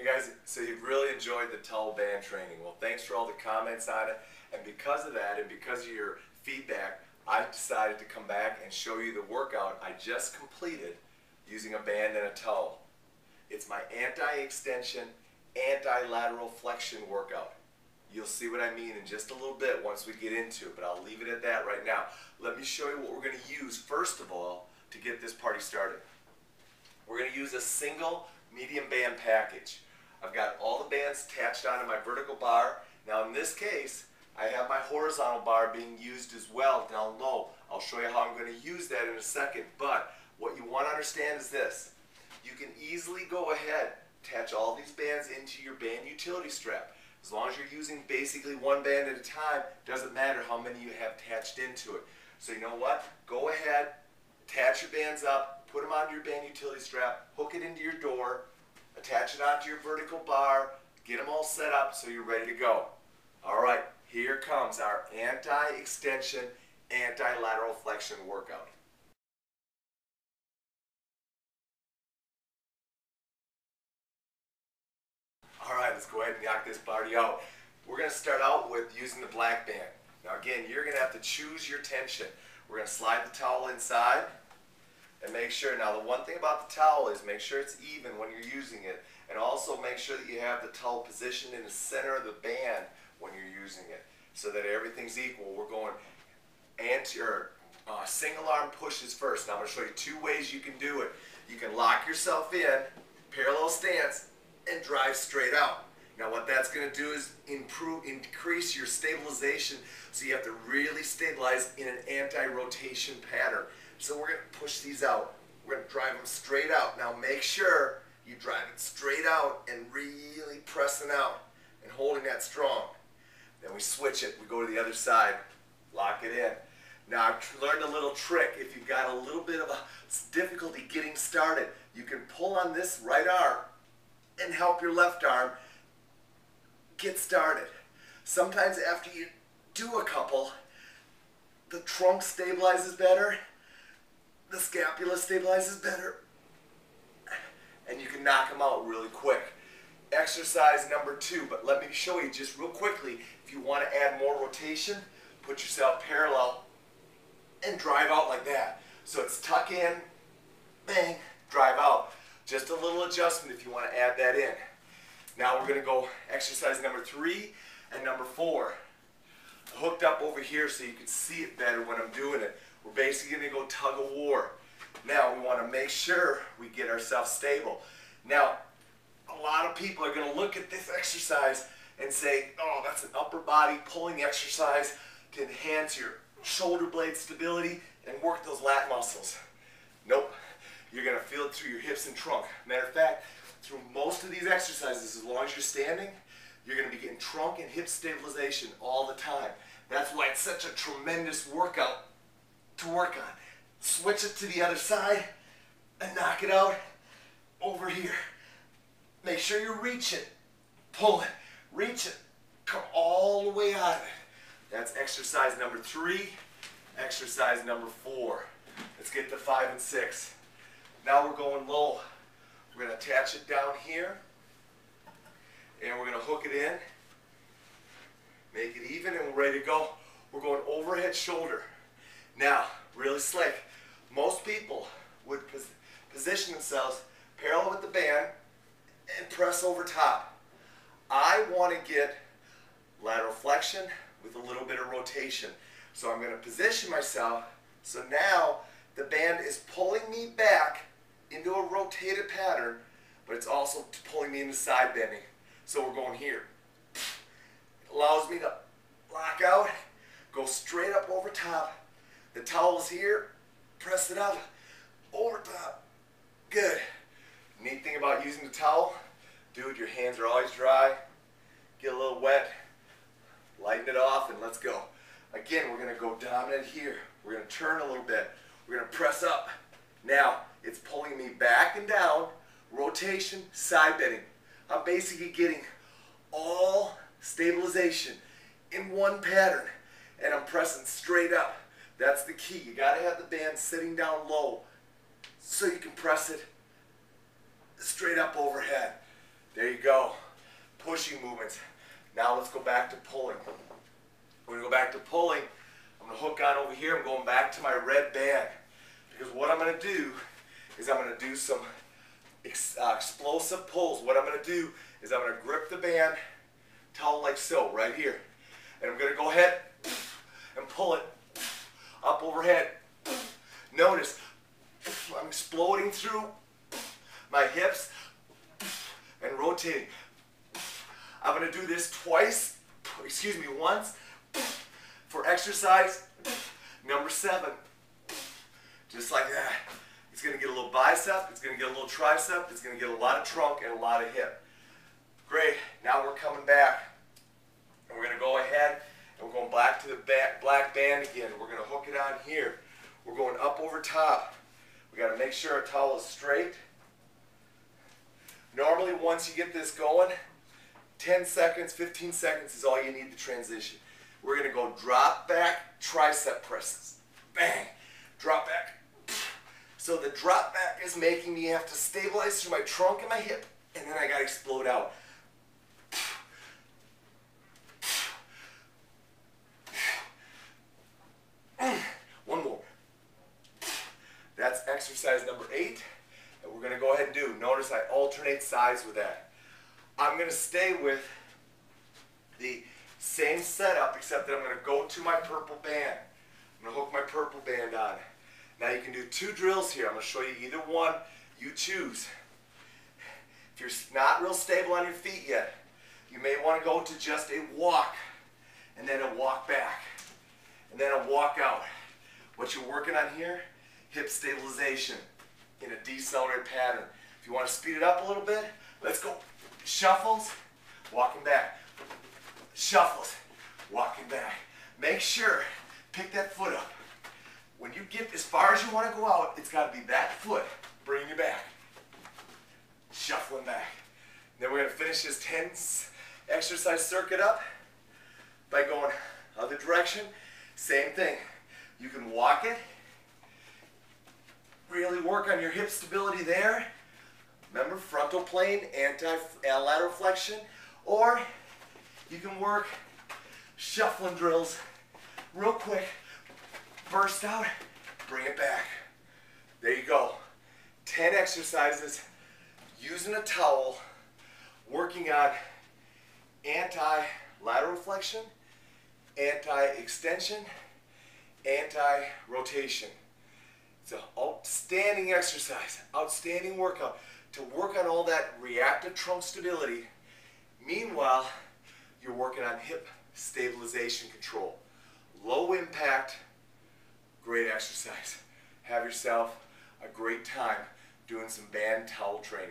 Hey guys, so you've really enjoyed the towel band training. Well, thanks for all the comments on it. And because of that and because of your feedback, I decided to come back and show you the workout I just completed using a band and a towel. It's my anti-extension, anti-lateral flexion workout. You'll see what I mean in just a little bit once we get into it, but I'll leave it at that right now. Let me show you what we're going to use first of all to get this party started. We're going to use a single medium band package. I've got all the bands attached onto my vertical bar. Now in this case, I have my horizontal bar being used as well down low. I'll show you how I'm going to use that in a second, but what you want to understand is this. You can easily go ahead, attach all these bands into your band utility strap. As long as you're using basically one band at a time, doesn't matter how many you have attached into it. So you know what? Go ahead, attach your bands up, put them onto your band utility strap, hook it into your door, attach it onto your vertical bar, get them all set up so you're ready to go. Alright, here comes our anti-extension, anti-lateral flexion workout. Alright, let's go ahead and knock this party out. We're going to start out with using the black band. Now again, you're going to have to choose your tension. We're going to slide the towel inside and make sure. Now the one thing about the towel is make sure it's even when you're using it, and also make sure that you have the towel positioned in the center of the band when you're using it so that everything's equal. We're going single arm pushes first. Now I'm going to show you two ways you can do it. You can lock yourself in, parallel stance, and drive straight out. Now what that's going to do is increase your stabilization, so you have to really stabilize in an anti-rotation pattern. So we're going to push these out. We're going to drive them straight out. Now make sure you drive it straight out and really pressing out and holding that strong. Then we switch it. We go to the other side. Lock it in. Now I've learned a little trick. If you've got a little bit of a difficulty getting started, you can pull on this right arm and help your left arm get started. Sometimes after you do a couple, the trunk stabilizes better, the scapula stabilizes better, and you can knock them out really quick. Exercise number 2, but let me show you just real quickly. If you want to add more rotation, put yourself parallel and drive out like that. So it's tuck in, bang, drive out. Just a little adjustment if you want to add that in. Now we're going to go exercise number 3 and number 4. Hooked up over here so you can see it better when I'm doing it. We're basically going to go tug of war. Now we want to make sure we get ourselves stable. Now a lot of people are going to look at this exercise and say, oh, that's an upper body pulling exercise to enhance your shoulder blade stability and work those lat muscles. Nope. You're going to feel it through your hips and trunk. Matter of fact, through most of these exercises, as long as you're standing, you're going to be getting trunk and hip stabilization all the time. That's why it's such a tremendous workout to work on. Switch it to the other side and knock it out over here. Make sure you reach it, pull it, reach it, come all the way out of it. That's exercise number 3, exercise number 4. Let's get to 5 and 6. Now we're going low. We're going to attach it down here, and we're going to hook it in, make it even, and we're ready to go. We're going overhead shoulder. Now, really slick. Most people would position themselves parallel with the band and press over top. I want to get lateral flexion with a little bit of rotation. So I'm going to position myself so now the band is pulling me back into a rotated pattern, but it's also pulling me into side bending. So we're going here. It allows me to lock out, go straight up over top. The towel's here, press it up, over top. Good. Neat thing about using the towel, dude, your hands are always dry. Get a little wet, lighten it off, and let's go. Again, we're going to go dominant here. We're going to turn a little bit. We're going to press up. Now, it's pulling me back and down, rotation, side bending. I'm basically getting all stabilization in one pattern, and I'm pressing straight up. That's the key. You got to have the band sitting down low so you can press it straight up overhead. There you go. Pushing movements. Now let's go back to pulling. We're going to go back to pulling. I'm going to hook on over here. I'm going back to my red band. Because what I'm going to do is I'm going to do some explosive pulls. What I'm going to do is I'm going to grip the band, towel like so, right here. And I'm going to go ahead and pull it up overhead. Notice I'm exploding through my hips and rotating. I'm going to do this once for exercise number 7. Just like that. It's going to get a little bicep, it's going to get a little tricep, it's going to get a lot of trunk and a lot of hip. Great. Now we're coming back. And we're going to go ahead and we're going back to the black band again. We're going to hook it on here. We're going up over top. We got to make sure our towel is straight. Normally once you get this going, 10 seconds, 15 seconds is all you need to transition. We're going to go drop back tricep presses. Bang. Drop back. So the drop back is making me have to stabilize through my trunk and my hip, and then I got to explode out. One more. That's exercise number 8 that we're going to go ahead and do. Notice I alternate sides with that. I'm going to stay with the same setup except that I'm going to go to my purple band. I'm going to hook my purple band on. Now you can do 2 drills here. I'm going to show you either one. You choose. If you're not real stable on your feet yet, you may want to go to just a walk and then a walk back and then a walk out. What you're working on here, hip stabilization in a decelerated pattern. If you want to speed it up a little bit, let's go. Shuffles, walking back. Shuffles, walking back. Make sure, pick that foot up. When you get as far as you want to go out, it's got to be that foot bringing you back. Shuffling back. Then we're going to finish this 10 exercise circuit up by going other direction. Same thing. You can walk it. Really work on your hip stability there. Remember, frontal plane, anti-lateral flexion. Or you can work shuffling drills real quick. Burst out, bring it back. There you go. 10 exercises using a towel, working on anti-lateral flexion, anti-extension, anti-rotation. It's an outstanding exercise, outstanding workout to work on all that reactive trunk stability. Meanwhile, you're working on hip stabilization control. Low impact, great exercise. Have yourself a great time doing some band towel training.